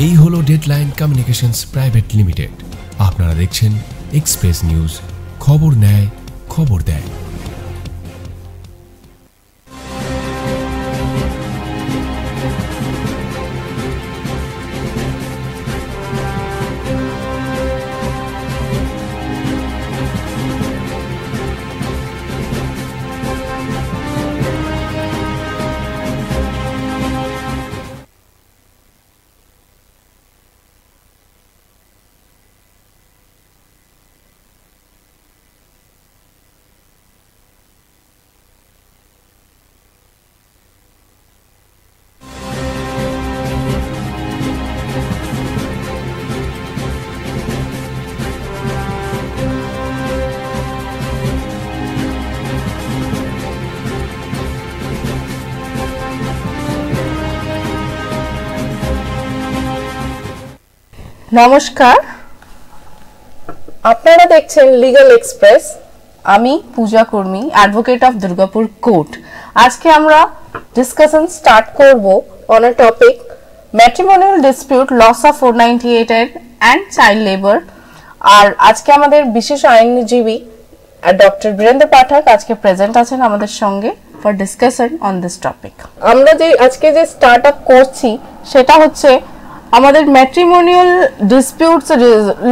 এই হলো deadline communications private limited. আপনারা দেখছেন এক্সপ্রেস নিউজ, খবর নেয় খবর দেয়। নমস্কার, আপনারা দেখছেন লিগ্যাল এক্সপ্রেস। আমি পূজা কর্মী, অ্যাডভোকেট অফ দুর্গাপুর কোর্ট। আজকে আমরা ডিসকাশন স্টার্ট করব on a topic matrimonial dispute, laws of 498 এর অ্যান্ড চাইল্ড লেবার। আর আজকে আমাদের বিশেষ আইনজীবী ডক্টর বীরেন্দ্র পাঠক আজকে প্রেজেন্ট আছেন আমাদের সঙ্গে for discussion on this topic. আমরা যে আজকে যে স্টার্ট আপ করছি সেটা হচ্ছে আমাদের ম্যাট্রিমোনিয়াল ডিসপিউটস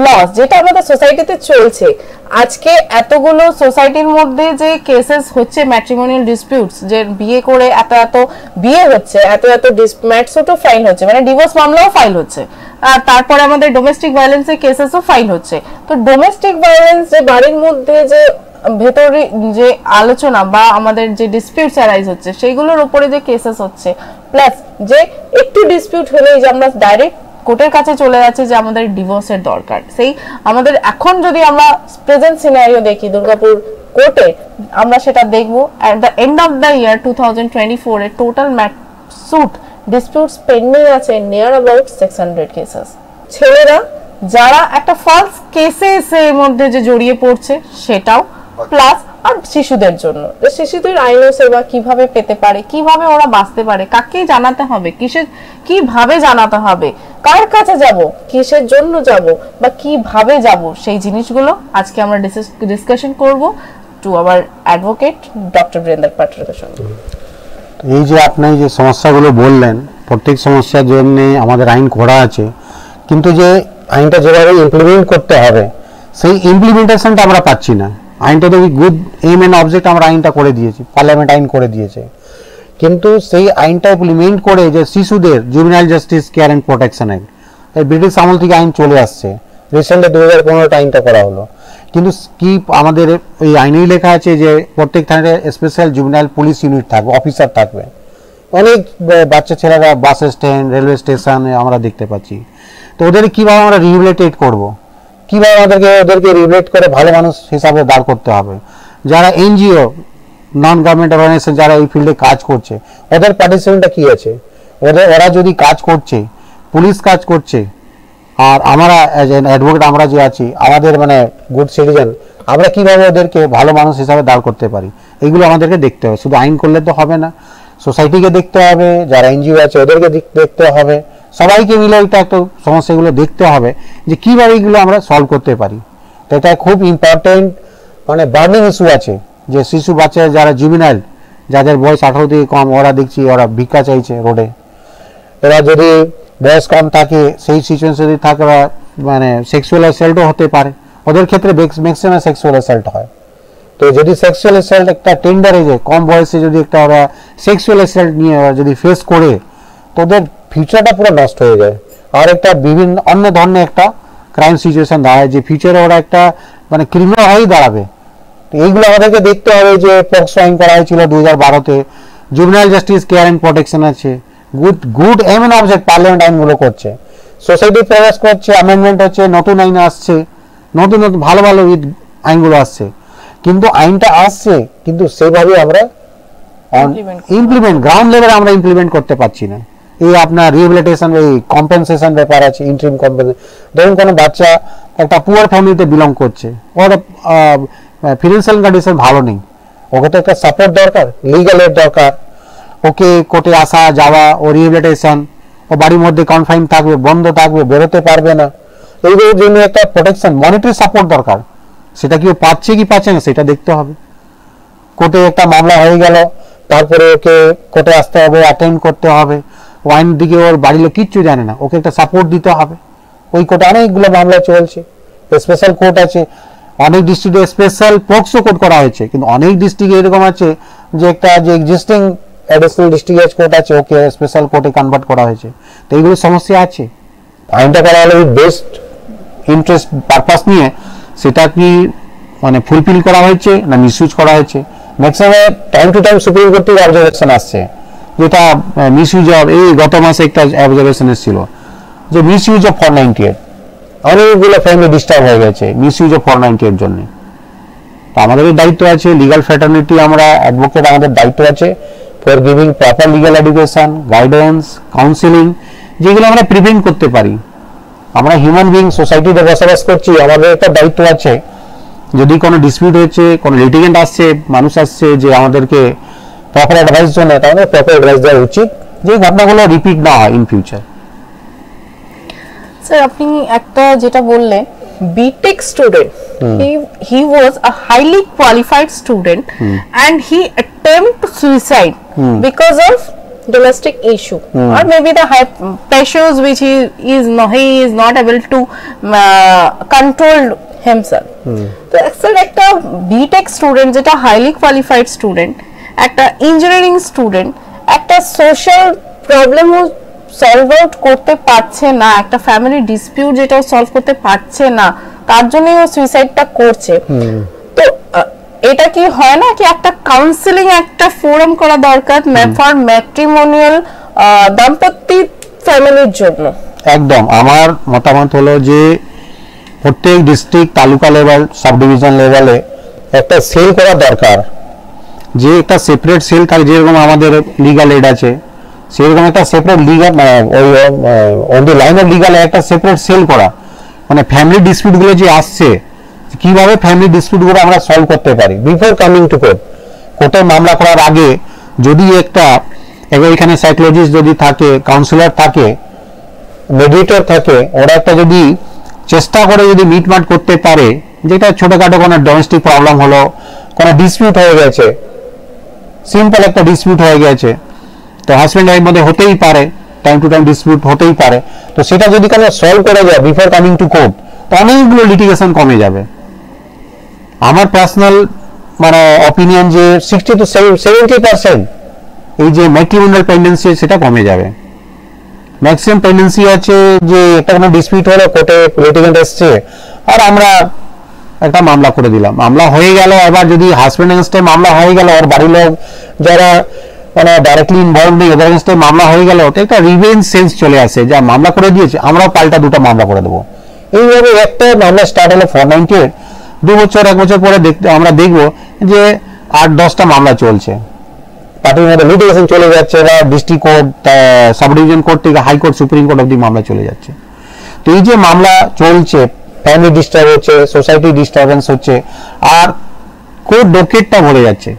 লস, যেটা আমাদের সোসাইটিতে চলছে। আজকে এতগুলো সোসাইটির মধ্যে যে কেসেস হচ্ছে ম্যাট্রিমোনিয়াল ডিসপিউটস, যে বিয়ে করে এত বিয়ে হচ্ছে, এত ম্যাট সুটও ফাইল হচ্ছে, মানে ডিভোর্স মামলাও ফাইল হচ্ছে, আর তারপরে আমাদের ডোমেস্টিক ভায়োলেন্সের কেসেসও ফাইল হচ্ছে। তো ডোমেস্টিক ভায়োলেন্স যে বাড়ির মধ্যে যে ভেতরে যে আলোচনা বা আমাদের যে ডিসপিউটস অ্যারাইজ হচ্ছে সেইগুলোর উপরে যে কেসেস হচ্ছে, প্লাস যে একটু ডিসপিউট হলেই যে আমরা ডাইরেক্ট কোর্টের কাছে চলে যাচ্ছে যে আমাদের ডিভোর্সের দরকার। সেই আমাদের এখন যদি আমরা প্রেজেন্ট সিনারিও দেখি দুর্গাপুর কোর্টে, আমরা সেটা দেখবো at the end of the year 2024 এর টোটাল সুট ডিসপিউটস পেন্ডিং আছে নিয়ার অ্যাবাউট 600 কেসেস। ছেলেরা যারা একটা ফলস কেসের মধ্যে যে জড়িয়ে পড়ছে সেটাও, প্লাস আর শিশুদের জন্য যে শিশুদের আইন সেবা কিভাবে পেতে পারে, কিভাবে ওরা বাঁচতে পারে, কাকে জানাতে হবে, কিভাবে জানাতে হবে, কার কাছে যাব, কিসের জন্য যাব বা কিভাবে যাব, সেই জিনিসগুলো আজকে আমরা ডিসকাশন করব to our advocate doctor Birendra পাঠকের সঙ্গে। এই যে আপনি যে সমস্যাগুলো বললেন, প্রত্যেক সমস্যার জন্য আমাদের আইন করা আছে, কিন্তু যে আইনটা যেভাবে ইমপ্লিমেন্ট করতে হবে সেই ইমপ্লিমেন্টেশনটা আমরা পাচ্ছি না। আইনটা তো গুড এইম এন্ড অবজেক্ট আমরা আইনটা করে দিয়েছি, পার্লামেন্ট আইন করে দিয়েছে, কিন্তু সেই আইনটা ইমপ্লিমেন্ট করে যে শিশুদের juvenile justice care and protection act, এই ব্রিটিশ আমল থেকে আইন চলে আসছে, রিসেন্টলি 2015 আইনটা করা হলো, কিন্তু কি আমাদের ওই আইনেই লেখা আছে যে প্রত্যেক থানায় স্পেশাল জুভেনাইল পুলিশ ইউনিট থাকবে, অফিসার থাকবে। অনেক বাচ্চা ছেলেরা বাস স্ট্যান্ড, রেলওয়ে স্টেশনে আমরা দেখতে পাচ্ছি। তো ওদের কীভাবে আমরা রিহেবিলিটেট করবো, কীভাবে ওদেরকে রিহেবিলিটেট করে ভালো মানুষ হিসাবে দাঁড় করতে হবে। যারা এনজিও, নন গভর্নমেন্ট অর্গানাইজেশন যারা এই ফিল্ডে কাজ করছে, ওদের পার্টিসিপেশনটা কী আছে? ওরা যদি কাজ করছে, পুলিশ কাজ করছে, আর আমরা অ্যাজ এন অ্যাডভোকেট আমরা যে আছি, আমাদের মানে গুড সিটিজেন, আমরা কীভাবে ওদেরকে ভালো মানুষ হিসাবে দাঁড় করতে পারি, এগুলো আমাদেরকে দেখতে হবে। শুধু আইন করলে তো হবে না, সোসাইটিকে দেখতে হবে, যারা এনজিও আছে ওদেরকে দেখতে হবে, সবাইকে মিলে এটা একটা সমস্যাগুলো দেখতে হবে যে কীভাবে এগুলো আমরা সলভ করতে পারি। তো এটা খুব ইম্পর্টেন্ট, মানে বার্নিং ইস্যু আছে যে শিশু বাচ্চা যারা জুভেনাইল, যাদের বয়স 18 থেকে কম, ওরা দেখছি ওরা ভিক্ষা চাইছে রোডে। এরা যদি বয়স কম থাকে, সেই সিচুয়েশন যদি থাকে, মানে সেক্সুয়াল অ্যাসল্টও হতে পারে, ওদের ক্ষেত্রে ম্যাক্সিমাম সেক্সুয়াল অ্যাসল্ট হয়। তো যদি সেক্সুয়াল অ্যাসল্ট একটা টেন্ডার এজে, কম বয়সে যদি একটা ওরা সেক্সুয়াল অ্যাসল্ট নিয়ে ওরা যদি ফেস করে, তো ওদের ফিউচারটা পুরো নষ্ট হয়ে যায়। আর একটা বিভিন্ন অন্য ধরনের একটা ক্রাইম সিচুয়েশন দাঁড়ায়, যে ফিউচারে ওরা একটা মানে ক্রিমিনাল হয়েই দাঁড়াবে। তো এইগুলো আমাদেরকে দেখতে হবে। যে পক্সো আইন করা হয়েছিল 2012-তে, juvenile justice care and protection আছে, good aim and object parliament আইনগুলো করছে, সোসাইটি প্রয়াস করছে, অ্যামেন্ডমেন্ট হচ্ছে, নতুন আইন আসছে, নতুন ভালো আইনগুলো আসছে, কিন্তু আইনটা আসছে কিন্তু সেভাবে আমরা ইমপ্লিমেন্ট গ্রাউন্ড লেভেলে আমরা ইমপ্লিমেন্ট করতে পারছি না। এই আপনার রিহেবিলিটেশন, এই কম্পেনসেশন ব্যাপার আছে, ইন্টারিম কম্পেনসেশন। ধরুন কোনো বাচ্চা একটা পুয়ার ফ্যামিলিতে বিলং করছে, ওর ফিনান্সিয়াল কন্ডিশন ভালো নেই, ওকে তো একটা সাপোর্ট দরকার, লিগাল এড দরকার, ওকে কোর্টে আসা যাওয়া, ও রিহেবিলিটেশন, ও বাড়ির মধ্যে কনফাইন থাকবে, বন্ধ থাকবে, বেরোতে পারবে না। এইগুলোর জন্য একটা প্রোটেকশন, মনিটরি সাপোর্ট দরকার। সেটা কি ও পাচ্ছে কি পাচ্ছে না সেটা দেখতে হবে। কোর্টে একটা মামলা হয়ে গেল, তারপরে ওকে কোর্টে আসতে হবে, অ্যাটেন্ড করতে হবে, ওয়াইন দিকে ওর বাড়ির লোক কিচ্ছু জানে না, ওকে একটা সাপোর্ট দিতে হবে। ওই কোর্টে অনেকগুলো মামলা চলছে, স্পেশাল কোর্ট আছে, অনেক ডিস্ট্রিক্টে স্পেশাল পক্সো কোর্ট করা হয়েছে, কিন্তু অনেক ডিস্ট্রিক্টে এরকম আছে যে একটা যে এক্সিস্টিং অ্যাডিশনাল ডিস্ট্রিক্ট কোর্ট আছে ওকে স্পেশাল কোর্টে কনভার্ট করা হয়েছে। তো এইগুলো সমস্যা আছে। আইনটা করা হলে বেস্ট ইন্টারেস্ট পারপাস নিয়ে সেটা কি মানে ফুলফিল করা হয়েছে না মিসইউজ করা হয়েছে। Maximum time to time supreme court থেকে অবজারভেশন আসছে, যেটা মিসইউজ অফ, এই গত মাসে একটা অবজারভেশন এসেছিল যে মিসইউজ অফ 498, অনেকগুলো ফ্যামিলি ডিস্টার্ব হয়ে গেছে মিসইউজ অফ 498 জন্য। তো আমাদের দায়িত্ব আছে, লিগাল ফ্র্যাটার্নিটি আমরা অ্যাডভোকেট, আমাদের দায়িত্ব আছে for giving proper legal education, guidance, counselling, যেগুলো আমরা প্রিভেন্ট করতে পারি। আমরা হিউম্যান বিং সোসাইটিতে বসবাস করছি, আমাদের একটা দায়িত্ব আছে। যদি কোনো ডিসপিউট হয়েছে, কোনো লিটিগেন্ট আসছে, মানুষ আসছে যে আমাদেরকে প্রপার অ্যাডভাইস জন্য, তাহলে প্রপার অ্যাডভাইস দেওয়া উচিত, যে ঘটনাগুলো রিপিট না হয় ইন ফিউচার। স্যার আপনি একটা যেটা বললেন BTech student, he was a highly qualified student and he attempted suicide because of domestic issue or maybe the high pressures which he is not able to control himself. তো actually একটা B Tech student যেটা highly qualified student, একটা engineering student, একটা social প্রবলেমও solve out করতে পারছে না, একটা family dispute যেটাও সলভ করতে পারছে না, তার জন্যই ও সুইসাইডটা করছে। তো এটা কি হয় না কি একটা কাউন্সিলিং, একটা ফোরাম করা দরকার ফর ম্যাট্রিমোনিয়াল দাম্পত্য ফ্যামিলির জন্য? একদম আমার মতামত হলো যে প্রত্যেক district, taluka level, sub division লেভেলে একটা সেল করা দরকার, যে একটা সেপারেট সেল থাকে, যেরকম আমাদের লিগাল এড আছে সেরকম একটা separate legal on the line of legal একটা সেপারেট সেল করা, মানে ফ্যামিলি ডিসপিউটগুলো যে আসছে কিভাবে ফ্যামিলি ডিসপিউটগুলো আমরা সলভ করতে পারি বিফোর কামিং টু কোর্ট। কোর্টে মামলা করার আগে যদি একটা এখানে সাইকোলজিস্ট যদি থাকে, কাউন্সিলর থাকে, মেডিয়েটর থাকে, ওরা একটা যদি চেষ্টা করে যদি মিটমাট করতে পারে, যেটা ছোটখাটো কোনো ডোমেস্টিক প্রবলেম হলো, কোনো ডিসপিউট হয়ে গেছে, সিম্পল একটা ডিসপিউট হয়ে গেছে, তো হাজব্যান্ড ওয়াইফের মধ্যে হতেই পারে, টাইম টু টাইম ডিসপিউট হতেই পারে, তো সেটা যদি কোনো সলভ করে যায় বিফোর কামিং টু কোর্ট, তো অনেকগুলো লিটিগেশন কমে যাবে। আমার পার্সোনাল মানে অপিনিয়ন যে 60 to 70% এই যে ম্যাট্রিমোনিয়াল পেন্ডেন্সি সেটা কমে যাবে। ম্যাক্সিমাম পেন্ডেন্সি আছে যে একটা কোনো ডিসপিউট হলো, কোর্টে লিটিগেন্ট এসছে আর আমরা একটা মামলা করে দিলাম, মামলা হয়ে গেল। এবার যদি হাজব্যান্ড এগেইনস্টে মামলা হয়ে গেল, আর বাড়ির লোক যারা মানে ডাইরেক্টলি ইনভলভ নেই ওদের এগেইনস্টে মামলা হয়ে গেল, তো একটা রিভেঞ্জ সেন্স চলে আসে, যা মামলা করে দিয়েছে আমরাও পাল্টা দুটো মামলা করে দেবো। এইভাবে একটা মামলা স্টার্ট হলো 498, 2 বছর 1 বছর পরে আমরা দেখবো যে 8-10টা মামলা চলছে, পার্টির মধ্যে লিটিগেশন চলে যাচ্ছে, বা district court, sub division court থেকে হাইকোর্ট, সুপ্রিম কোর্ট অব্দি মামলা চলে যাচ্ছে। তো এই যে মামলা চলছে, ফ্যামিলি ডিস্টার্ব হচ্ছে, সোসাইটি ডিস্টারবেন্স হচ্ছে, আর কোর্ট ডকেটটা ভরে যাচ্ছে।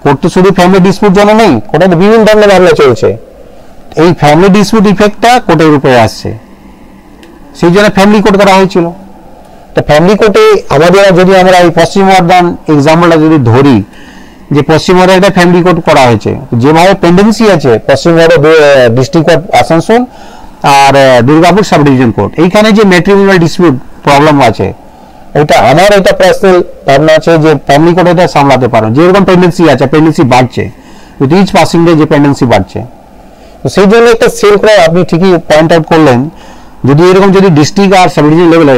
কোর্ট তো শুধু ফ্যামিলি ডিসপিউট জন্য নেই, কোর্টে বিভিন্ন ধরনের মামলা চলছে। এই ফ্যামিলি ডিসপিউট ইফেক্টটা কোর্টের উপরে আসছে, সেই জন্য ফ্যামিলি কোর্ট করা হয়েছিল। তো ফ্যামিলি কোর্টে আমাদের যদি আমরা এই পশ্চিম বর্ধমান এক্সাম্পলটা যদি ধরি, যে পশ্চিম বর্ধমানে একটা ফ্যামিলি কোর্ট করা হয়েছে, যেভাবে পেন্ডেন্সি আছে পশ্চিম বর্ধমান ডিস্ট্রিক্ট কোর্ট আসানসোল আর দুর্গাপুর সাব ডিভিশন কোর্ট, এইখানে যে ম্যাট্রিমোনিয়াল ডিসপিউট প্রবলেম আছে, এটা আমার এটা পার্সোনাল ভাবনা আছে যে ফ্যামিলি কোর্ট এটা সামলাতে পারো। যেরকম পেন্ডেন্সি আছে, পেন্ডেন্সি বাড়ছে, উইথ ইচ পাসিং ডে যে পেন্ডেন্সি বাড়ছে, তো সেই জন্য একটা সেল করা আপনি ঠিকই পয়েন্ট আউট করলেন। যদি এরকম যদি ডিস্ট্রিক্ট আর সাব ডিভিশন লেভেলে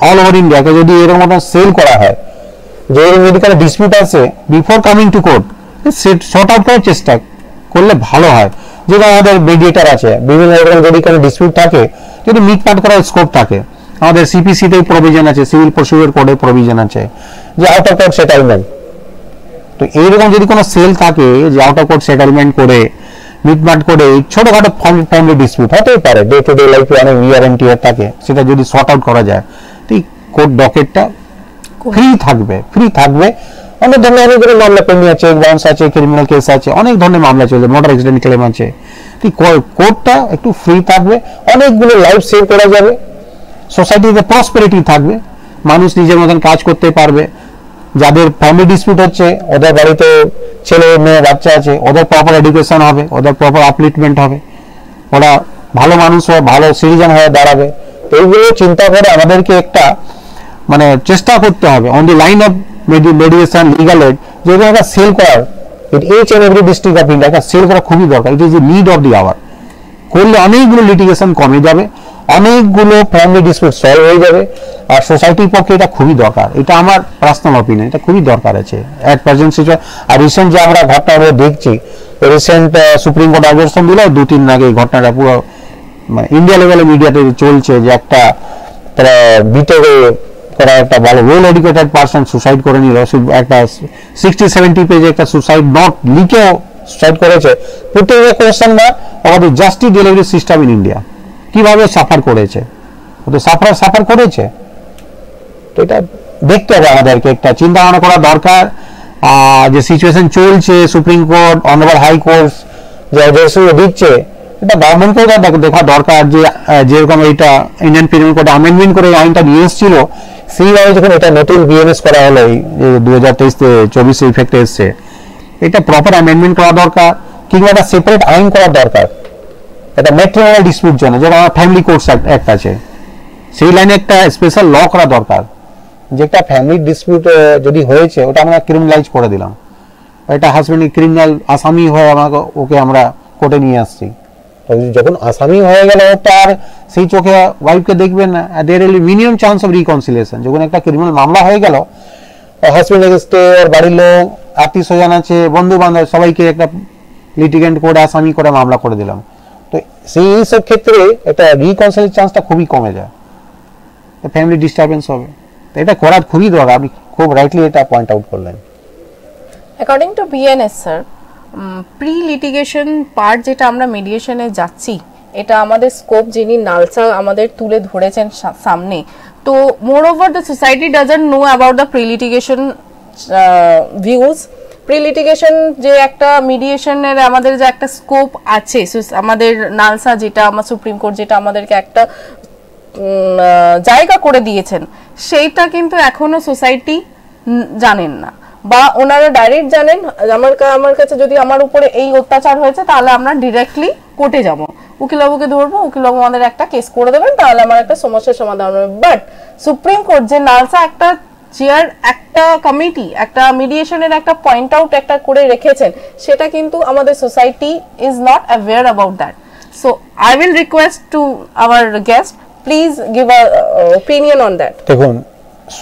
অল ওভার ইন্ডিয়াকে যদি এরকম একটা সেল করা হয়, যে যদি কোনো ডিসপিউট আছে before coming to court short out করার চেষ্টা করলে ভালো হয়। যেটা আমাদের মেডিয়েটার আছে, বিভিন্ন রকম যদি কোনো ডিসপিউট থাকে, যদি মিটমাট করার স্কোপ থাকে, আমাদের সিপিসিতে প্রভিশন আছে, সিভিল প্রসিডিউর কোডে প্রভিশন আছে যে আউট অফ কোর্ট সেটেলমেন্ট। তো এইরকম যদি কোনো সেল থাকে যে আউট অফ কোর্ট সেটেলমেন্ট করে মিটমাট করে ছোটখাটো ফ্যামিলি ডিসপিউট হতেই পারে, ডে টু ডে লাইফে অনেক ইয়ার এন্ড টিয়ার থাকে, সেটা যদি শর্ট আউট করা যায়, তো এই কোর্ট ডকেটটা ফ্রি থাকবে। অনেক ধরনের অনেকগুলো মামলা পেন্ডিং আছে, বাউন্স আছে, ক্রিমিনাল কেস আছে, অনেক ধরনের মামলা চলছে, মোটর অ্যাক্সিডেন্ট ক্লেম আছে। কোর্টটা একটু ফ্রি থাকবে, অনেকগুলো লাইফ সেভ করা যাবে, সোসাইটিতে প্রসপেরিটি থাকবে, মানুষ নিজের মতন কাজ করতে পারবে। যাদের ফ্যামিলি ডিসপিউট হচ্ছে, ওদের বাড়িতে ছেলে মেয়ে বাচ্চা আছে, ওদের প্রপার এডুকেশন হবে, ওদের প্রপার আপলিফমেন্ট হবে, ওরা ভালো মানুষ হয়ে ভালো সিটিজেন হয়ে দাঁড়াবে। এইগুলো চিন্তা করে আমাদেরকে একটা মানে চেষ্টা করতে হবে on the line of mediation, legal aid, যেগুলো একটা সেল করার each and every district of India একটা সেল করা খুবই দরকার। It is the need of the hour. করলে অনেকগুলো লিটিগেশন কমে যাবে, অনেকগুলো ফ্যামিলি ডিসপিউট সলভ হয়ে যাবে, আর সোসাইটির পক্ষে এটা খুবই দরকার। এটা আমার পার্সোনাল অপিনিয়ন, এটা খুবই দরকার আছে এট প্রেজেন্ট সিচুয়েশন। আর রিসেন্ট যে আমরা ঘটনা দেখছি, রিসেন্ট সুপ্রিম কোর্ট অবজারভেশন দিল 2-3 দিন আগে, ঘটনাটা পুরো ইন্ডিয়া লেভেলে মিডিয়াতে চলছে যে একটা তারা বিটেকে করা একটা ভালো ওয়েল এডুকেটেড পারসন সুসাইড করে নিল, একটা 60-70 পেজে একটা সুসাইড নোট লিখেও সুসাইড করেছে। প্রত্যেকের কোয়েশ্চেন মার্ক আমাদের justice delivery system in India কিভাবে সাফার করেছে, ও তো সাফার করেছে। তো এটা দেখতে হবে, আমাদেরকে একটা চিন্তা ভাবনা করা দরকার। যে সিচুয়েশন চলছে, supreme court, honourable high court যে অর্ডার দিচ্ছে, এটা গভর্নমেন্টকেও দেখা দরকার যে যেরকম এটা ইন্ডিয়ান পিনাল কোড অ্যামেন্ডমেন্ট করে আইনটা নিয়ে এসেছিল, সেইভাবে যখন এটা নতুন বিএনএস করা হলো এই 2023-24 ইফেক্টে এসছে, এটা প্রপার অ্যামেন্ডমেন্ট করা দরকার, কিংবা একটা সেপারেট আইন করা দরকার এটা ম্যাট্রিমোনিয়াল ডিসপিউট জন্য, যেটা আমার ফ্যামিলি কোর্টস অ্যাক্ট আছে, সেই লাইনে একটা স্পেশাল ল করা দরকার। যে একটা ফ্যামিলি ডিসপিউট যদি হয়েছে, ওটা আমরা ক্রিমিনালাইজ করে দিলাম, এটা হাজবেন্ড ক্রিমিনাল আসামি হয়ে আমাকে ওকে আমরা কোর্টে নিয়ে আসছি, যখন আসামি হয়ে গেল তার সেই চোখে ওয়াইফকে দেখবেন না, there will be minimum chance of reconciliation. যখন একটা ক্রিমিনাল মামলা হয়ে গেল, হাজবেন্ড এগেইনস্টে ওর বাড়ির লোক, আত্মীয় স্বজন আছে, বন্ধু বান্ধব, সবাইকে একটা লিটিগেন্ট করে আসামি করে মামলা করে দিলাম। তো সেই সব ক্ষেত্রে একটা রিকনসিলিয়েশন চান্সটা খুবই কমে যায়, ফ্যামিলি ডিস্টারবেন্স হবে। তো এটা করার খুবই দরকার, আপনি খুব রাইটলি এটা পয়েন্ট আউট করলেন। According to BNS sir, pre litigation part যেটা আমরা মিডিয়েশনে যাচ্ছি, এটা আমাদের স্কোপ যিনি নালসা আমাদের তুলে ধরেছেন সামনে। তো মোর over the society doesn't know about the pre litigation views. Pre litigation যে একটা মিডিয়েশনের আমাদের যে একটা স্কোপ আছে, আমাদের নালসা যেটা আমার সুপ্রিম কোর্ট যেটা আমাদেরকে একটা জায়গা করে দিয়েছেন, সেইটা কিন্তু এখনো সোসাইটি জানেন না, বা ওনারা ডাইরেক্ট জানেন আমার কাছে যদি আমার উপরে এই অত্যাচার হয়েছে, তাহলে আমরা ডিরেক্টলি কোর্টে যাব, উকিলবাবুকে ধরবো, উকিলবাবু আমাদের একটা কেস করে দেবেন, তাহলে আমার একটা সমস্যার সমাধান হবে। বাট সুপ্রিম কোর্ট যে নালসা একটা চেয়ার, একটা কমিটি, একটা মিডিয়েশনের একটা পয়েন্ট আউট একটা করে রেখেছেন, সেটা কিন্তু আমাদের society is not aware about that. So I will request to our guest, please give a opinion on that. দেখুন,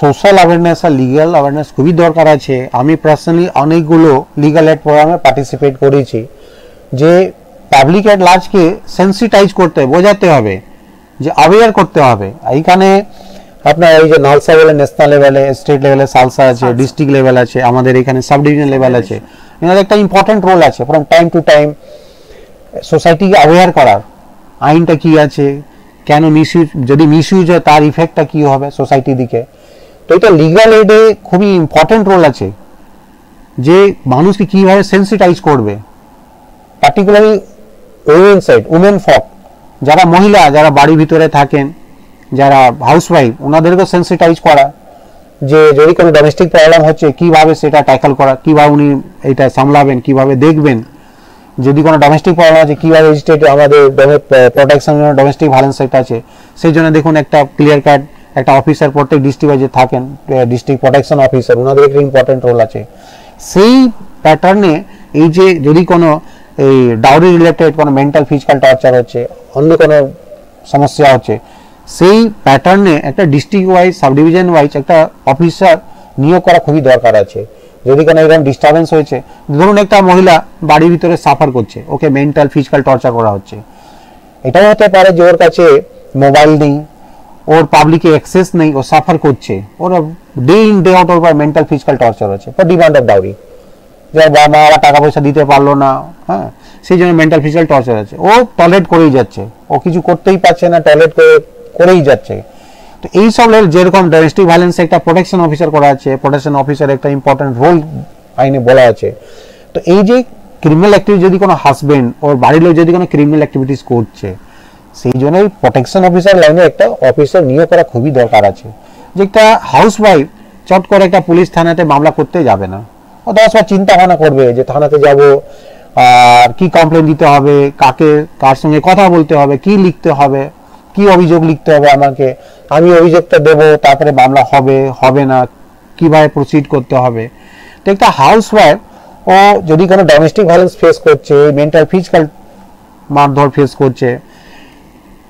সোশ্যাল অ্যাওয়ারনেস আর লিগ্যাল অ্যাওয়ারনেস খুবই দরকার আছে। আমি পার্সোনালি অনেকগুলো লিগ্যাল এড প্রোগ্রামে পার্টিসিপেট করেছি, যে পাবলিক এট লার্জকে সেন্সিটাইজ করতে, বোঝাতে হবে, যে অ্যাওয়্যার করতে হবে। এইখানে আপনার এই যে নালসা বলে ন্যাশনাল লেভেলে, স্টেট লেভেলে সালসা আছে, ডিস্ট্রিক্ট লেভেল আছে, আমাদের এখানে সাব ডিভিশন লেভেল আছে, এনাদের একটা ইম্পর্টেন্ট রোল আছে ফ্রম টাইম টু টাইম সোসাইটিকে অ্যাওয়্যার করার, আইনটা কি আছে, কেন মিসইউজ, যদি মিসইউজ হয় তার ইফেক্টটা কি হবে সোসাইটির দিকে। তো এটা লিগ্যাল এডে খুবই ইম্পর্টেন্ট রোল আছে, যে মানুষকে কিভাবে সেন্সিটাইজ করবে, particularly women side, women folk, যারা মহিলা, যারা বাড়ির ভিতরে থাকেন, যারা হাউসওয়াইফ, ওনাদেরকে সেন্সিটাইজ করা, যে যদি কোনো ডোমেস্টিক প্রবলেম হচ্ছে কিভাবে সেটা ট্যাকল করা, কিভাবে উনি এটা সামলাবেন, কিভাবে দেখবেন, যদি কোনো ডোমেস্টিক প্রবলেম আছে কিভাবে স্টেট আমাদের প্রোটেকশন ডোমেস্টিক ভায়োলেন্স একটা আছে, সেই জন্য দেখুন একটা ক্লিয়ার কাট একটা অফিসার প্রত্যেক ডিস্ট্রিক্টে যে থাকেন, ডিস্ট্রিক্ট প্রোটেকশন অফিসার, ওনাদের একটা ইম্পর্টেন্ট রোল আছে। সেই প্যাটার্নে এই যে যদি কোনো এই ডাউরি রিলেটেড কোনো মেন্টাল ফিজিক্যাল টর্চার হচ্ছে, অন্য কোনো সমস্যা হচ্ছে, সেই প্যাটার্নে একটা district wise, sub division wise একটা অফিসার নিয়োগ করা খুবই দরকার আছে। যদি কোনো এরকম ডিস্টারবেন্স হয়েছে, ধরুন একটা মহিলা বাড়ির ভিতরে সাফার করছে, ওকে মেন্টাল ফিজিক্যাল টর্চার করা হচ্ছে, এটাও হতে পারে যে ওর কাছে মোবাইল নেই, ওর পাবলিকে অ্যাক্সেস নেই, ও সাফার করছে, ওর ডে ইন ডে আউট ওর মেন্টাল ফিজিক্যাল টর্চার হচ্ছে ফর ডিমান্ড অফ ডাউরি, যে বাবা মা টাকা পয়সা দিতে পারলো না, হ্যাঁ, সেই জন্য মেন্টাল ফিজিক্যাল টর্চার আছে, ও টয়লেট করেই যাচ্ছে, ও কিছু করতেই পারছে না, টয়লেট করেই যাচ্ছে। তো তো এই সব যেরকম ডোমেস্টিক ভায়োলেন্স একটা প্রোটেকশন অফিসার করা আছে, প্রোটেকশন অফিসার একটা ইম্পর্টেন্ট রোল আইনে বলা আছে। তো এই যে ক্রিমিনাল অ্যাক্টিভিটি যদি কোনো হাজবেন্ড ওর বাড়ির লোক যদি কোনো ক্রিমিনাল অ্যাক্টিভিটিস করছে, সেই জন্যই প্রোটেকশন অফিসার লাইনে একটা অফিসার নিয়োগ করা খুবই দরকার আছে। যে একটা হাউস ওয়াইফ চট করে একটা পুলিশ থানাতে মামলা করতে যাবে না, ও 10বার চিন্তা ভাবনা করবে যে থানাতে যাব, আর কি কমপ্লেন দিতে হবে, কার সঙ্গে কথা বলতে হবে, কি লিখতে হবে, কি অভিযোগ লিখতে হবে আমাকে, আমি অভিযোগটা দেব, তারপরে মামলা হবে না, কিভাবে প্রসিড করতে হবে। তো একটা হাউস ওয়াইফ ও যদি কোনো ডোমেস্টিক ভায়োলেন্স ফেস করছে, মেন্টাল ফিজিক্যাল মারধর ফেস করছে,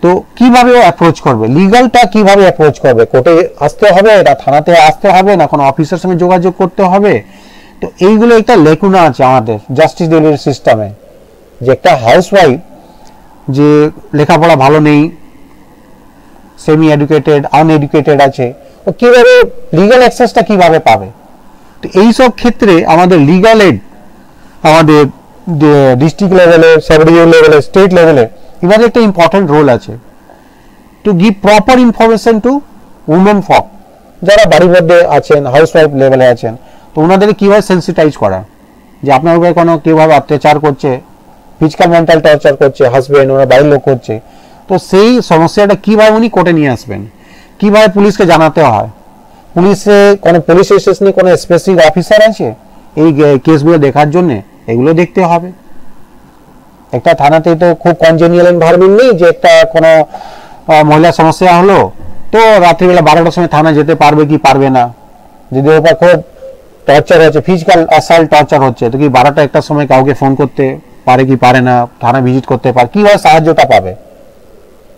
তো কিভাবে ও অ্যাপ্রোচ করবে, লিগালটা কিভাবে অ্যাপ্রোচ করবে, কোর্টে আসতে হবে না থানাতে আসতে হবে না কোনো অফিসার সঙ্গে যোগাযোগ করতে হবে। তো এইগুলো একটা লেকুনা আছে আমাদের জাস্টিস ডেলিভারি সিস্টেমে, যে একটা হাউস ওয়াইফ যে লেখাপড়া ভালো নেই, সেমি এডুকেটেড, আনএডুকেটেড আছে, ও কিভাবে লিগাল অ্যাক্সেসটা কিভাবে পাবে। তো এইসব ক্ষেত্রে আমাদের লিগাল এড আমাদের ডিস্ট্রিক্ট লেভেলে, সাব ডিভিশন লেভেলে, স্টেট লেভেলে এবারে একটা ইম্পর্টেন্ট রোল আছে to give proper information to women folk যারা বাড়ির মধ্যে আছেন, হাউস ওয়াইফ লেভেলে আছেন। তো ওনাদেরকে কীভাবে সেন্সিটাইজ করা যে আপনার উপরে কোনো কীভাবে অত্যাচার করছে, ফিজিক্যাল মেন্টাল টর্চার করছে, হাজবেন্ড ওনার বাড়ির লোক করছে, তো সেই সমস্যাটা কীভাবে উনি কোর্টে নিয়ে আসবেন, কীভাবে পুলিশকে জানাতে হয়, পুলিশ স্টেশনে কোনো স্পেসিফিক অফিসার আছে এই কেসগুলো দেখার জন্য, এগুলো দেখতে হবে। একটা থানাতে তো খুব কনজেনিয়াল এনভায়রনমেন্ট নেই যে একটা কোনো মহিলার সমস্যা হলো তো রাত্রিবেলা 12টার সময় থানা যেতে পারবে কি পারবে না, যদি ওপর খুব টর্চার হচ্ছে, ফিজিক্যাল অ্যাসাল্ট টর্চার হচ্ছে, তো কি 12টা একটার সময় কাউকে ফোন করতে পারে কি পারে না, থানা ভিজিট করতে পারে, কীভাবে সাহায্যটা পাবে।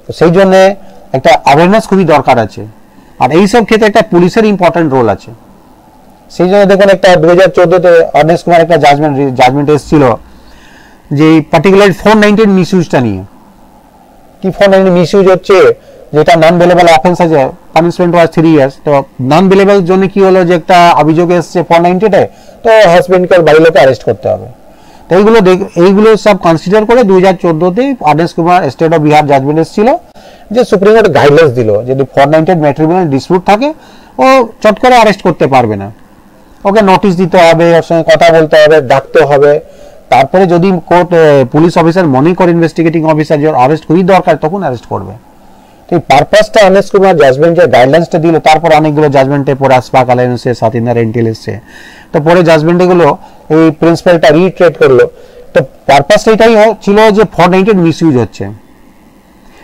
তো সেই জন্যে একটা অ্যাওয়ারনেস খুবই দরকার আছে, আর এইসব ক্ষেত্রে একটা পুলিশের ইম্পর্টেন্ট রোল আছে। সেই জন্য দেখুন একটা 2014-তে অর্নেস কুমার একটা জাজমেন্ট এসেছিল যে পার্টিকুলার 419 মিসইউজটা নিয়ে, কি 419 মিসইউজ হচ্ছে, যেটা নন বেলেবল অফেন্স আছে, পানিশমেন্ট ওয়াজ 3 ইয়ার্স। তো নন বেলেবল জন্য কি হলো যে একটা অভিযোগ এসছে 490-তে, তো হাজবেন্ডকে বাড়ির লোকে অ্যারেস্ট করতে হবে। তো এইগুলো সব কনসিডার করে 2014-তে Arnesh Kumar state of Bihar judgment এসেছিল যে সুপ্রিম কোর্ট গাইডলাইন্স দিল যদি 490 ম্যাট্রিমোনিয়াল ডিসপিউট থাকে ও চট করে অ্যারেস্ট করতে পারবে না, ওকে নোটিশ দিতে হবে, ওর সঙ্গে কথা বলতে হবে, ডাকতে হবে, তারপরে যদি কোর্ট পুলিশ অফিসার মনে করে ইনভেস্টিগেটিং অফিসার যে অ্যারেস্ট খুবই দরকার তখন অ্যারেস্ট করবে। তো এই পারপাসটা অর্নেস কুমার জাজমেন্ট যে গাইডলাইন্সটা দিল, তারপর অনেকগুলো জাজমেন্টে পরে আসপাক আলাইন এসে, সাতিন্দা রেন্টেল এসছে, তো পরে জাজমেন্টগুলো এই প্রিন্সিপালটা রিট্রেট করলো। তো পারপাসটা এটাই ছিল যে 490 মিসইউজ হচ্ছে,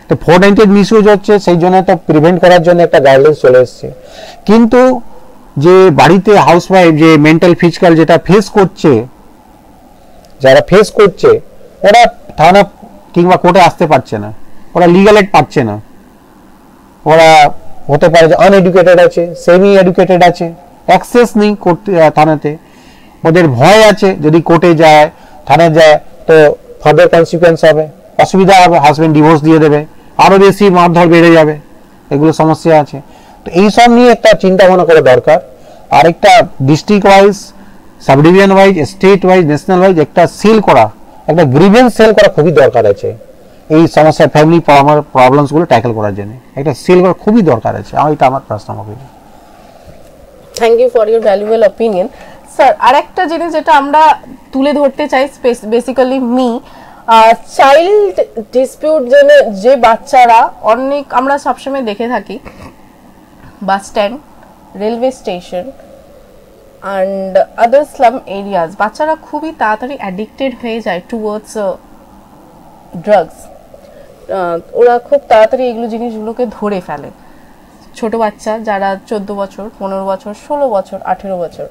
তো 490 মিসইউজ হচ্ছে, সেই জন্য তো প্রিভেন্ট করার জন্য একটা গাইডলাইন্স চলে এসছে। কিন্তু যে বাড়িতে হাউসওয়াইফ যে মেন্টাল ফিজিক্যাল যেটা যারা ফেস করছে ওরা থানা কিংবা কোর্টে আসতে পারছে না, ওরা লিগাল এড পাচ্ছে না, ওরা হতে পারে যে আনএডুকেটেড আছে, সেমি এডুকেটেড আছে, অ্যাক্সেস নেই থানাতে, ওদের ভয় আছে যদি কোর্টে যায়, থানায় যায় তো ফার্দার কনসিকুয়েন্স হবে, অসুবিধা হবে, হাজবেন্ড ডিভোর্স দিয়ে দেবে, আরো বেশি মারধর বেড়ে যাবে, এগুলো সমস্যা আছে। তো এইসব নিয়ে একটা চিন্তা ভাবনা করা দরকার। আর একটা district wise, sub division wise, state wise, national wise একটা সেল করা, একটা গ্রিভেন্স সেল করা খুবই দরকার আছে এই সমস্যা, ফ্যামিলি প্রবলেমস গুলো ট্যাকেল করার জন্য একটা সেল করা খুবই দরকার আছে। এটা আমার personal opinion. Thank you for your valuable opinion sir. আরেকটা জিনিস যেটা আমরা তুলে ধরতে চাই, বেসিক্যালি চাইল্ড ডিসপিউট যে বাচ্চারা, অনেক আমরা সবসময় দেখে থাকি bus stand, railway station and other slum areas, বাচ্চারা খুবই তাড়াতাড়ি অ্যাডিক্টেড হয়ে যায় টুয়ার্ডস ড্রাগস। ওরা খুব তাড়াতাড়ি এগুলো জিনিসগুলোকে ধরে ফেলে। ছোট বাচ্চা যারা 14 বছর, 15 বছর, 16 বছর, 18 বছর,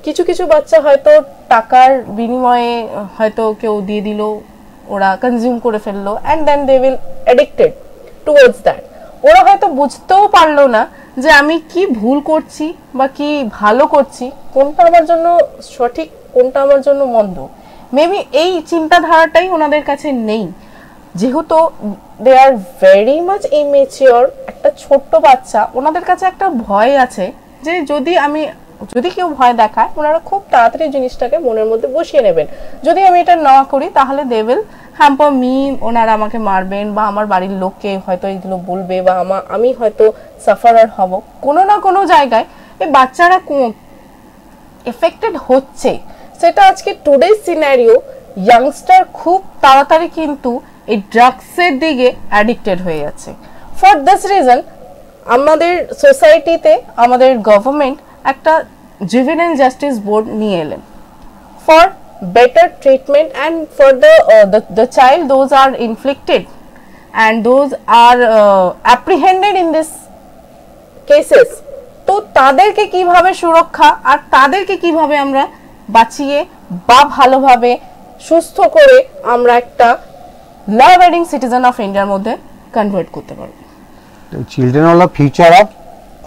কিছু কিছু বাচ্চা হয়তো টাকার বিনিময়ে হয়তো কেউ দিয়ে দিল, ওরা কনজিউম করে ফেললো, and then they will addicted towards that. ওরা হয়তো বুঝতেও পারলো না যে আমি কি ভুল করছি বা কি ভালো করছি, কোনটা আমার জন্য সঠিক, কোনটা আমার জন্য মন্দ। মেবি এই চিন্তাধারাটাই ওনাদের কাছে নেই, যেহেতু দে আর ভেরি মাচ ইমেচিওর। একটা ছোট্ট বাচ্চা, ওনাদের কাছে একটা ভয় আছে যে যদি কেউ ভয় দেখায় ওনারা খুব তাড়াতাড়ি জিনিসটাকে মনের মধ্যে বসিয়ে নেবেন, যদি আমি এটা না করি তাহলে দে উইল হ্যাম্পার মি, ওনারা আমাকে মারবেন বা আমার বাড়ির লোককে হয়তো এগুলো বলবে বা আমি হয়তো সাফারার হব, কোনো না কোনো জায়গায় এই বাচ্চারা এফেক্টেড হচ্ছে। সেটা আজকে টুডে সিনারিও ইয়াংস্টার খুব তাড়াতাড়ি কিন্তু এই ড্রাগসের দিকে অ্যাডিক্টেড হয়ে যাচ্ছে। ফর দিস রিজন আমাদের সোসাইটিতে আমাদের গভর্নমেন্ট একটা জুভেনাইল জাস্টিস বোর্ড নিয়ে এলেন for better treatment and for the child those are inflicted and those are apprehended in this cases, তো তাদেরকে কিভাবে সুরক্ষা আর তাদেরকে কিভাবে আমরা বাঁচিয়ে বা ভালোভাবে সুস্থ করে আমরা একটা ল অ্যাবাইডিং সিটিজেন অফ ইন্ডিয়ার মধ্যে কনভার্ট করতে পারবো। চিলড্রেন হলো ফিউচার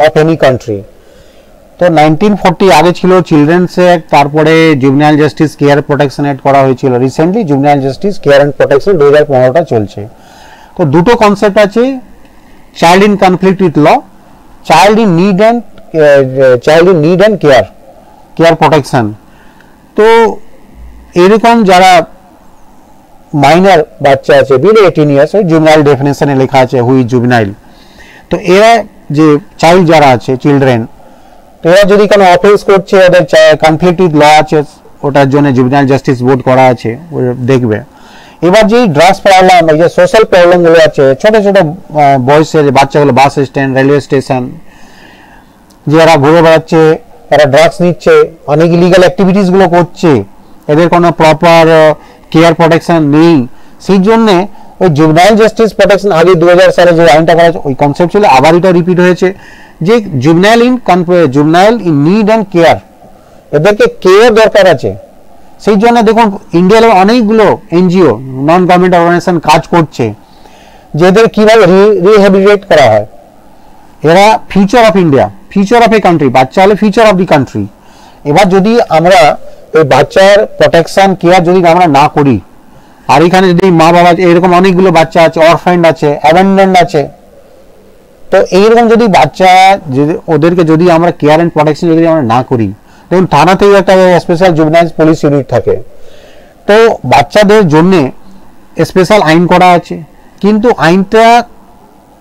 অফ এনি কান্ট্রি। তো 1940 আগে ছিল চিলড্রেন্স অ্যাক্ট, তারপরে juvenile justice care protection act করা হয়েছিল, recently juvenile justice care and protection 2015টা চলছে। তো দুটো কনসেপ্ট আছে, child in conflict with law, child in need and care protection. তো এরকম যারা মাইনর বাচ্চা আছে বিলো 18 ইয়ার্স, ওই জুভেনাইল ডেফিনেশনে লেখা আছে হুই জুভেনাইল। তো এরা যে চাইল্ড যারা আছে চিলড্রেন, তো এরা যদি কোনো অফেন্স করছে, ওদের কনফ্লিক্ট উইথ ল আছে, ওটার জন্য জুভেনাইল জাস্টিস বোর্ড করা আছে, দেখবে। এবার যে ড্রাগস প্রবলেম, এই যে সোশ্যাল প্রবলেমগুলো আছে, ছোট ছোট বয়সের বাচ্চাগুলো বাস স্ট্যান্ড, রেলওয়ে স্টেশন, যে এরা ঘুরে বেড়াচ্ছে, এরা ড্রাগস নিচ্ছে, অনেক ইলিগাল অ্যাক্টিভিটিসগুলো করছে, এদের কোনো প্রপার কেয়ার প্রোটেকশন নেই। সেই জন্যে ওই জুভেনাইল জাস্টিস প্রোটেকশন আগে 2000 সালে যে আইনটা করা হয়েছে, ওই কনসেপ্ট ছিল, আবার এটা রিপিট হয়েছে যে juvenile in need and care, এদেরকে কেয়ার দরকার আছে। সেই জন্য দেখুন ইন্ডিয়ার অনেকগুলো এনজিও, নন গভর্নমেন্ট অর্গানাইজেশন কাজ করছে যে এদের কীভাবে রিহ্যাবিলিটেট করা হয়। এরা future of India, future of a country, বাচ্চা হলে ফিউচার অফ দি কান্ট্রি। এবার যদি আমরা এই বাচ্চার প্রোটেকশন কেয়ার যদি আমরা না করি, আর এখানে যদি মা বাবা, এরকম অনেকগুলো বাচ্চা আছে, অরফ্যান্ড আছে, অ্যাবান্ডেন্ড আছে, তো এইরকম যদি বাচ্চা ওদেরকে যদি আমরা কেয়ার অ্যান্ড প্রোটেকশন যদি আমরা না করি, দেখুন থানাতেই একটা স্পেশাল জুভেনাইল পুলিশ ইউনিট থাকে, তো বাচ্চাদের জন্য স্পেশাল আইন করা আছে, কিন্তু আইনটা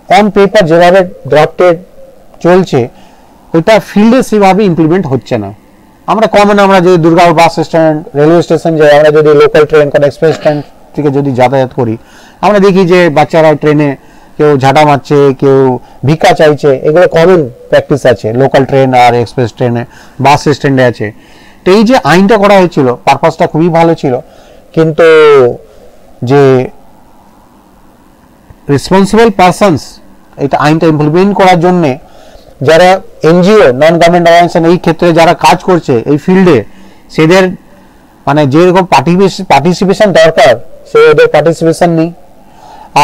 অন পেপার যেভাবে ড্রাফটেড চলছে, ওইটা ফিল্ডে সেভাবে ইমপ্লিমেন্ট হচ্ছে না। আমরা আমরা যদি দুর্গাপুর বাস স্ট্যান্ড, রেলওয়ে স্টেশন যাই, আমরা যদি লোকাল ট্রেন কোনো এক্সপ্রেস ট্রেন থেকে যদি যাতায়াত করি, আমরা দেখি যে বাচ্চারা ট্রেনে কেউ ঝাঁটা মারছে, কেউ ভিক্ষা চাইছে, এগুলো কমন প্র্যাকটিস আছে লোকাল ট্রেন আর এক্সপ্রেস ট্রেনে, বাস স্ট্যান্ডে আছে। তো এই যে আইনটা করা হয়েছিল, পারপাসটা খুবই ভালো ছিল, কিন্তু যে রেসপন্সিবল পারসনস এটা আইনটা ইমপ্লিমেন্ট করার জন্যে যারা এনজিও, নন গভর্নমেন্ট অর্গানাইজেশন এই ক্ষেত্রে যারা কাজ করছে এই ফিল্ডে, সেদের মানে যেরকম পার্টিসিপেশন দরকার, সে ওদের পার্টিসিপেশন নেই।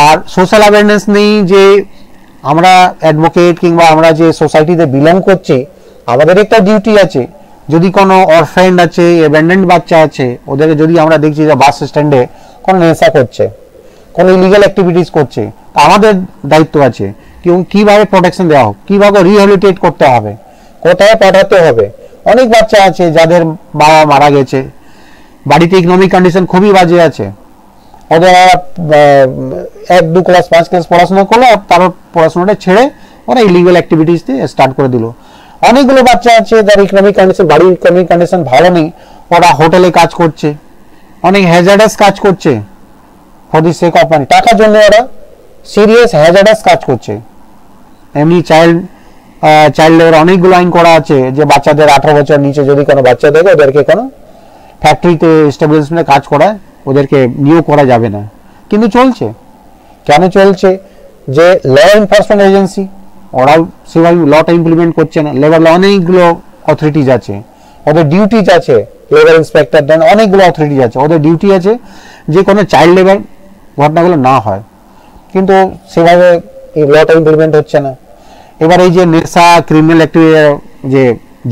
আর সোশ্যাল অ্যাওয়ারনেস নেই যে আমরা অ্যাডভোকেট কিংবা আমরা যে সোসাইটিতে বিলং করছি, আমাদের একটা ডিউটি আছে, যদি কোনো অরফ্যান্ড আছে, অ্যাবান্ডেন্ড বাচ্চা আছে, ওদেরকে যদি আমরা দেখছি যে বাস স্ট্যান্ডে কোনো নেশা করছে, কোনো ইলিগাল অ্যাক্টিভিটিস করছে, আমাদের দায়িত্ব আছে কিভাবে প্রোটেকশন দেওয়া হোক, কিভাবে রিহ্যাবিলিটেট করতে হবে, কোথায় পাঠাতে হবে। অনেক বাচ্চা আছে যাদের বাবা মারা গেছে, বাড়িতে ইকোনমিক কন্ডিশন খুবই বাজে আছে, ওদের 1-2 ক্লাস 5 ক্লাস পড়াশোনা করলো, তারপর পড়াশোনাটা ছেড়ে ওরা ইলিগাল অ্যাক্টিভিটিস দিয়ে স্টার্ট করে দিল। অনেকগুলো বাচ্চা আছে যার ইকোনমিক কন্ডিশন, বাড়ির ইকোনমিক কন্ডিশন ভালো নেই, ওরা হোটেলে কাজ করছে, অনেক হ্যাজার্ডাস কাজ করছে for the sake of money, টাকার জন্য ওরা সিরিয়াস হ্যাজার্ডাস কাজ করছে। এমনি চাইল্ড লেবার অনেকগুলো আইন করা আছে যে বাচ্চাদের 18 বছর নিচে যদি কোনো বাচ্চা দেখে, ওদেরকে কোনো ফ্যাক্টরিতে এস্টাবলিশমেন্টে কাজ করায় ওদেরকে নিয়োগ করা যাবে না। কিন্তু চলছে, কেন চলছে? যে ল এনফোর্সমেন্ট এজেন্সি ওরাও সেভাবে লটা ইমপ্লিমেন্ট করছে না। লেবার ল অনেকগুলো অথরিটিজ আছে, ওদের ডিউটিজ আছে, লেবার ইন্সপেক্টর দেন অনেকগুলো অথরিটিজ আছে, ওদের ডিউটি আছে যে কোনো চাইল্ড লেবার ঘটনাগুলো না হয়, কিন্তু সেভাবে এই লটা ইমপ্লিমেন্ট হচ্ছে না। এবার এই যে নেশা, ক্রিমিনাল অ্যাক্টিভিটি, যে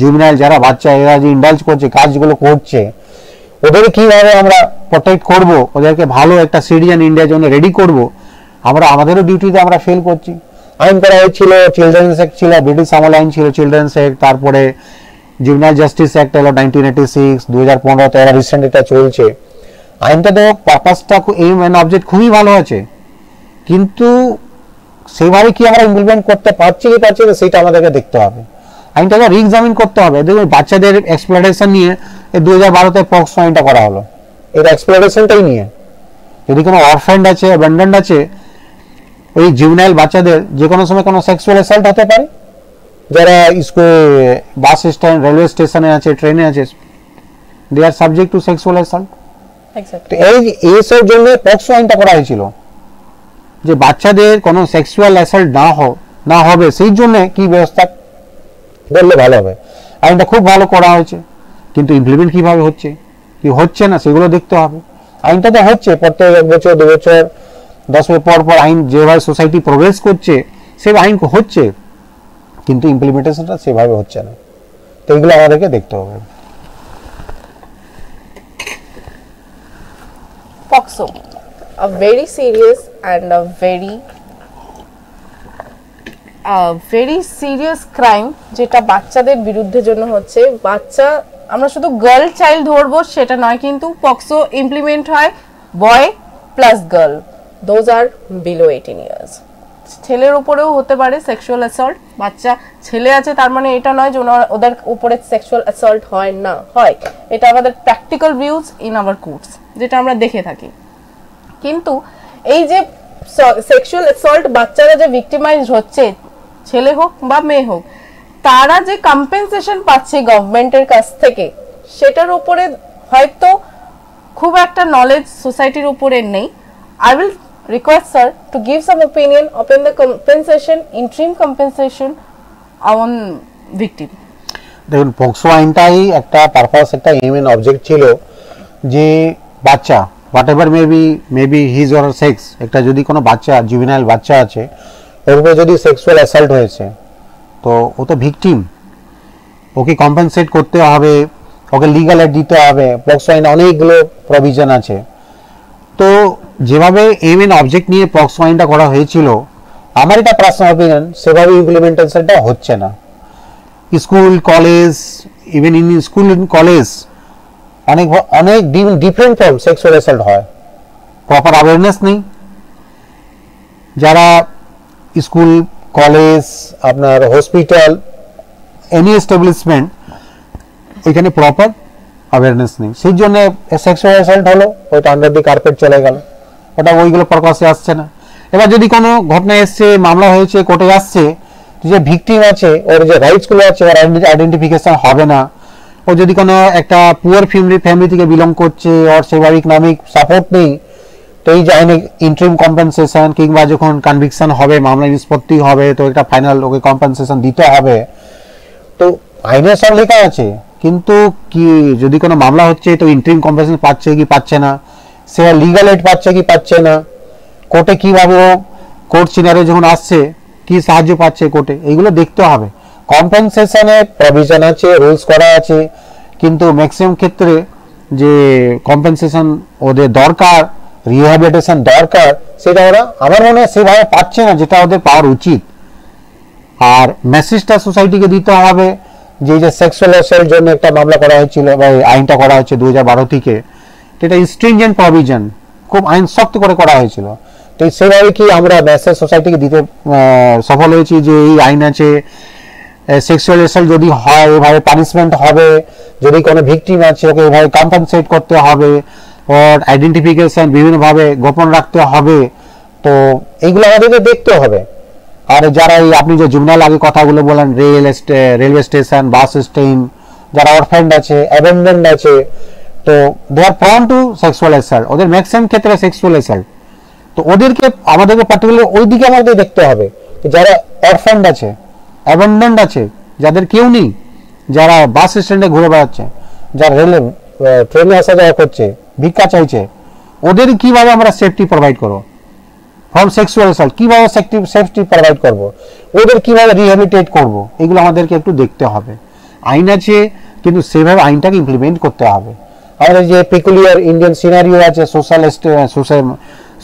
জুভেনাইল যারা বাচ্চা এরা যে ইন্ডালজ করছে, কাজগুলো করছে, ওদের কিভাবে আমরা প্রোটেক্ট করব, ওদেরকে ভালো একটা সিটিজেন ইন্ডিয়ার জন্য রেডি করব, আমরা আমাদেরও ডিউটিতে আমরা ফেল করছি। আইন করা হয়েছিল, চিলড্রেন্স অ্যাক্ট ছিল, ব্রিটিশ আমল আইন ছিল চিলড্রেন্স অ্যাক্ট, তারপরে জুভেনাইল জাস্টিস অ্যাক্ট এলো 1986, 2015 তে রিসেন্ট এটা চলছে। আইনটা তো পারপাসটা এইম এন্ড অবজেক্ট খুবই ভালো আছে, কিন্তু সেভাবে কি আমরা ইমপ্লিমেন্ট করতে পারছি কি পারছি না সেটা আমাদেরকে দেখতে হবে। আইনটাকে রিএক্সামিন করতে হবে। দেখুন বাচ্চাদের এক্সপ্লয়টেশন নিয়ে 2012-তে পক্সো আইনটা করা হলো, এর এক্সপ্লয়টেশনটাই নিয়ে। যদি কোনো অরফ্যান্ড আছে, অ্যাবান্ডন্ড আছে, ওই জুভেনাইল বাচ্চাদের যে কোনো সময় কোনো সেক্সুয়াল অ্যাসল্ট হতে পারে, যারা স্কুল বাস স্ট্যান্ড রেলওয়ে স্টেশনে আছে, ট্রেনে আছে, দে আর সাবজেক্ট টু সেক্সুয়াল অ্যাসল্ট। তো এইসব জন্য পক্সো আইনটা করা হয়েছিল, যে বাচ্চাদের কোনো সেক্সুয়াল অ্যাসল্ট না হবে সেই জন্য কি ব্যবস্থা করলে ভালো হবে। আইনটা খুব ভালো করা হয়েছে, কিন্তু ইমপ্লিমেন্ট কিভাবে হচ্ছে কি হচ্ছে না সেগুলো দেখতে হবে। আইনটা তো হচ্ছে প্রত্যেক 1 বছর 2 বছর 10 বছর পর পর আইন যেভাবে সোসাইটি প্রোগ্রেস করছে সেই আইন হচ্ছে, কিন্তু ইমপ্লিমেন্টেশনটা সেভাবে হচ্ছে না। তো এগুলো আমাদেরকে দেখতে হবে। POCSO, a very serious and a very serious crime যেটা বাচ্চাদের বিরুদ্ধে জন্য হচ্ছে। বাচ্চা আমরা শুধু গার্ল চাইল্ড ধরবো সেটা নয়, কিন্তু POCSO ইমপ্লিমেন্ট হয় boy plus girl, those are below 18 years. ছেলের উপরেও হতে পারে সেক্সুয়াল অ্যাসল্ট। বাচ্চা ছেলে আছে তার মানে এটা নয় যে ওদের উপরে সেক্সুয়াল অ্যাসল্ট হয় না, হয়। এটা আমাদের practical views in our courts, যেটা আমরা দেখে থাকি। কিন্তু এই যে সেক্সুয়াল অ্যাসল্ট বাচ্চারা যে ভিক্টিমাইজড হচ্ছে, ছেলে হোক বা মেয়ে হোক, তারা যে কম্পেনসেশন পাচ্ছে গভর্নমেন্টের কাছ থেকে, সেটার উপরে হয়তো খুব একটা নলেজ সোসাইটির উপরে নেই। I will request sir to give some opinion upon the compensation, interim compensation on victim. দেখুন পক্সো আইনটাই একটা পারপাস, একটা এম এন্ড অবজেক্ট ছিল যে বাচ্চা what ever maybe his or sex, একটা যদি কোনো বাচ্চা জুভেনাইল বাচ্চা আছে ওর উপরে যদি সেক্সুয়াল অ্যাসল্ট হয়েছে, তো ও তো ভিকটিম, ওকে কম্পেনসেট করতে হবে, ওকে লিগাল এড দিতে হবে। পক্সো আইনে অনেকগুলো প্রভিশন আছে। তো যেভাবে এম এন্ড অবজেক্ট নিয়ে পক্সো আইনটা করা হয়েছিল, আমার এটা পার্সোনাল অপিনিয়ন, সেভাবে ইমপ্লিমেন্টেশনটা হচ্ছে না। School college, even in school college অনেক ডিফারেন্ট ফর্ম সেক্সুয়াল অ্যাসল্ট হয়, প্রপার অ্যাওয়ারনেস নেই। যারা স্কুল কলেজ আপনার হসপিটাল এনি এস্টাবলিশমেন্ট, এখানে প্রপার অ্যাওয়ারনেস নেই, সেই জন্য সেক্সুয়াল অ্যাসল্ট হলো, ওইটা আন্ডার দি কার্পেট চলে গেল, ওটা ওইগুলো প্রকাশে আসছে না। এবার যদি কোনো ঘটনা এসছে, মামলা হয়েছে, কোর্টে আসছে, যে ভিকটিম আছে ওর যে রাইটসগুলো আছে ওর আইডেন্টিফিকেশন হবে না। ও যদি কোনো একটা পুয়ার ফ্যামিলি থেকে বিলং করছে, ওর সেভাবে ইকোনমিক সাপোর্ট নেই, তো এই যে আইনে ইন্টারিম কম্পেনসেশন কিংবা যখন কনভিকশন হবে, মামলা নিষ্পত্তি হবে, তো এটা ফাইনাল ওকে কম্পেনসেশন দিতে হবে। তো আইনে সব লেখা আছে, কিন্তু কি যদি কোনো মামলা হচ্ছে তো ইন্টারিম কম্পেনসেশন পাচ্ছে কি পাচ্ছে না, সে লিগাল এড পাচ্ছে কি পাচ্ছে না, কোর্টে কিভাবে কোর্ট সিনারিও যখন আসছে কি সাহায্য পাচ্ছে কোর্টে, এইগুলো দেখতে হবে। কম্পেনসেশনের প্রভিশন আছে, রুলস করা আছে, কিন্তু ম্যাক্সিমাম ক্ষেত্রে যে কম্পেনসেশন ওদের দরকার, রিহ্যাবিলিটেশন দরকার, সেটা ওরা আমার মনে হয় সেভাবে পাচ্ছে না যেটা ওদের পাওয়ার উচিত। আর মেসেজটা সোসাইটিকে দিতে হবে যে সেক্সুয়াল অ্যাসল্টের জন্য একটা মামলা করা হয়েছিল বা আইনটা করা হয়েছে 2012 থেকে, এটা স্ট্রিনজেন্ট প্রভিশন, খুব আইন শক্ত করে করা হয়েছিল। তো সেভাবে কি আমরা মেসেজ সোসাইটিকে দিতে সফল হয়েছি যে এই আইন আছে, সেক্সুয়াল অ্যাসল্ট যদি হয় এভাবে পানিশমেন্ট হবে, যদি কোনো ভিকটিম আছে ওকে এভাবে কম্পেনসেট করতে হবে, ওর আইডেন্টিফিকেশন বিভিন্নভাবে গোপন রাখতে হবে। তো এইগুলো আমাদেরকে দেখতে হবে। আর যারা এই আপনি যে জুভেনাইল আগে কথাগুলো বলেন, রেলওয়ে স্টেশন, বাস স্ট্যান্ড, যারা অরফ্যান্ড আছে, অ্যাবেন্ডেন্ড আছে, তো দে আর প্রন টু সেক্সুয়াল অ্যাসল্ট, ওদের ম্যাক্সিমাম ক্ষেত্রে সেক্সুয়াল অ্যাসল্ট। তো ওদেরকে আমাদেরকে পার্টিকুলার ওই দিকে আমাদের দেখতে হবে, যারা অরফ্যান্ড আছে, অ্যাবেন্ডেন্ড আছে, যাদের কেউ নেই, যারা বাস স্ট্যান্ডে ঘুরে বেড়াচ্ছে, যারা ট্রেনে আসা যাওয়া করছে, ভিক্ষা চাইছে, ওদের কিভাবে আমরা সেফটি প্রোভাইড করবো ফ্রম সেক্সুয়াল অ্যাসল্ট, কিভাবে সেফটি প্রোভাইড করব, ওদের কিভাবে রিহ্যাবিলিটেট করব, এগুলো আমাদেরকে একটু দেখতে হবে। আইন আছে, কিন্তু সেভাবে আইনটাকে ইমপ্লিমেন্ট করতে হবে। আমাদের যে পেকুলিয়ার ইন্ডিয়ান সিনারিও আছে,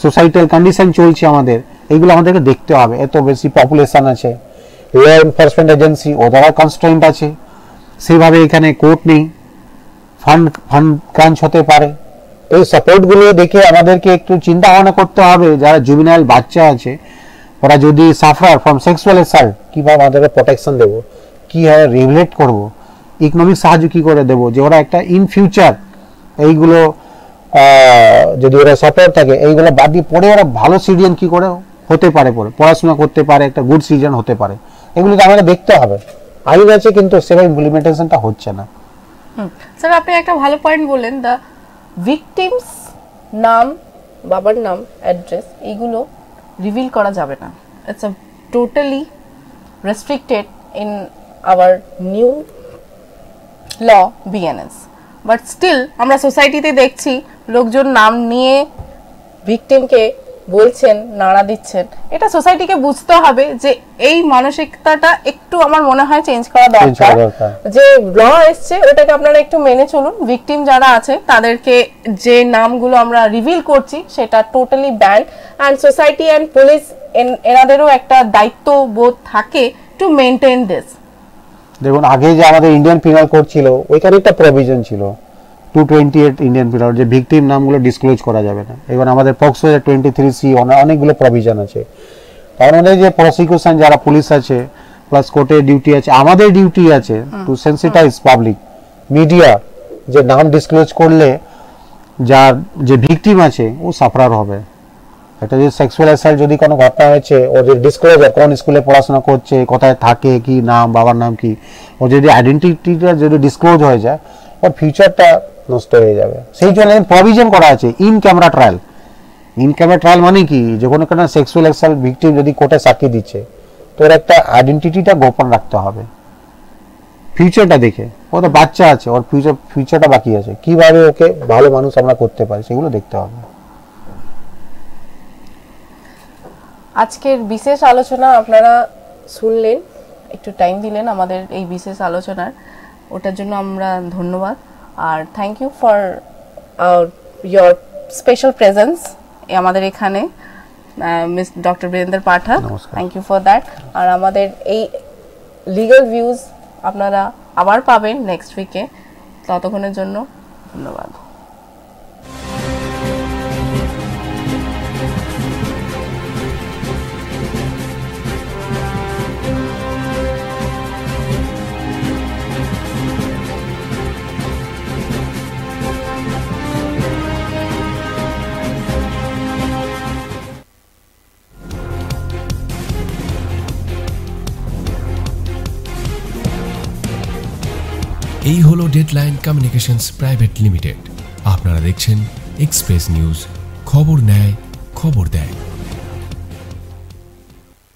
সোসাইটাল কন্ডিশন চলছে আমাদের, এইগুলো আমাদেরকে দেখতে হবে। এত বেশি পপুলেশন আছে, ল এনফোর্সমেন্ট এজেন্সি ওদেরও কনস্ট্রেন্ট আছে, সেভাবে এখানে কোর্ট নেই, ফান্ড ক্রাঞ্চ হতে পারে, এই সাপোর্টগুলো দেখে আমাদেরকে একটু চিন্তা ভাবনা করতে হবে, যারা জুবিনাইল বাচ্চা আছে ওরা যদি সাফার ফ্রম সেক্সুয়াল অ্যাসাল্ট, কিভাবে আমাদেরকে প্রোটেকশন দেবো, কীভাবে রেগুলেট করবো, ইকোনমিক সাহায্য কী করে দেবো, যে ওরা একটা ইন ফিউচার এইগুলো যদি ওরা সফটওয়্যার থাকে এইগুলো বাদ দিয়ে পরে ওরা ভালো সিটিজেন কী করে হতে পারে, পরে পড়াশোনা করতে পারে, একটা গুড সিটিজেন হতে পারে, এগুলো তো আমাদের দেখতে হবে। আইন আছে কিন্তু সেভাবে ইমপ্লিমেন্টেশনটা হচ্ছে না। স্যার আপনি একটা ভালো পয়েন্ট বললেন, দ্য ভিকটিমস নাম, বাবার নাম, অ্যাড্রেস এইগুলো রিভিল করা যাবে না। It's a totally restricted in our new law BNS, but still আমরা সোসাইটিতে দেখছি লোকজন নাম নিয়ে ভিকটিমকে বলছেন, নাড়া দিচ্ছেন। এটা সোসাইটিকে বুঝতে হবে যে এই মানসিকতাটা একটু আমার মনে হয় চেঞ্জ করা দরকার। যে ল এসছে ওটাকে আপনারা একটু মেনে চলুন। ভিকটিম যারা আছে তাদেরকে যে নামগুলো আমরা রিভিল করছি সেটা totally ban, and society and police এনাদেরও একটা দায়িত্ব বোধ থাকে টু মেনটেন দিস। দেখুন আগে যে আমাদের ইন্ডিয়ান পিনাল কোড ছিল ওইখানে একটা প্রভিশন ছিল 228 ইন্ডিয়ান পিনাল, যে ভিকটিম নামগুলো ডিসক্লোজ করা যাবে না। এবার আমাদের পক্সো 23C অনেকগুলো প্রভিশন আছে। তার মধ্যে যে প্রসিকিউশন যারা পুলিশ আছে প্লাস কোর্টের ডিউটি আছে, আমাদের ডিউটি আছে টু সেন্সিটাইজ পাবলিক, মিডিয়া, যে নাম ডিসক্লোজ করলে যার যে ভিকটিম আছে ও সাফারার হবে। একটা যে সেক্সুয়াল অ্যাসাল্ট যদি কোনো ঘটনা হয়েছে, ও যে ডিসক্লোজার কোন স্কুলে পড়াশোনা করছে, কোথায় থাকে, কি নাম, বাবার নাম কি, ও যদি আইডেন্টিটিটা যদি ডিসক্লোজ হয়ে যায় ওর ফিউচারটা নষ্ট হয়ে যাবে। সেই জন্য প্রভিশন করা আছে in camera trial. In camera trial মানে কি, যখন কোনো সেক্সুয়াল অ্যাসাল্ট ভিকটিম যদি কোর্টে সাক্ষী দিচ্ছে তো ওর একটা আইডেন্টিটিটা গোপন রাখতে হবে ফিউচারটা দেখে। ও তো বাচ্চা আছে, ওর ফিউচারটা বাকি আছে, কিভাবে ওকে ভালো মানুষ আমরা করতে পারি সেগুলো দেখতে হবে। আজকের বিশেষ আলোচনা আপনারা শুনলেন, একটু টাইম দিলেন আমাদের এই বিশেষ আলোচনার, ওটার জন্য আমরা ধন্যবাদ। আর thank you for your special presence আমাদের এখানে, miss doctor Birendra Pathak, thank you for that. আর আমাদের এই লিগ্যাল ভিউজ আপনারা আবার পাবেন নেক্সট উইকে, ততক্ষণের জন্য ধন্যবাদ। এই হলো ডেডলাইন কমিউনিকেশনস প্রাইভেট লিমিটেড। আপনারা দেখছেন এক্সপ্রেস নিউজ, খবর নেয় খবর দেয়।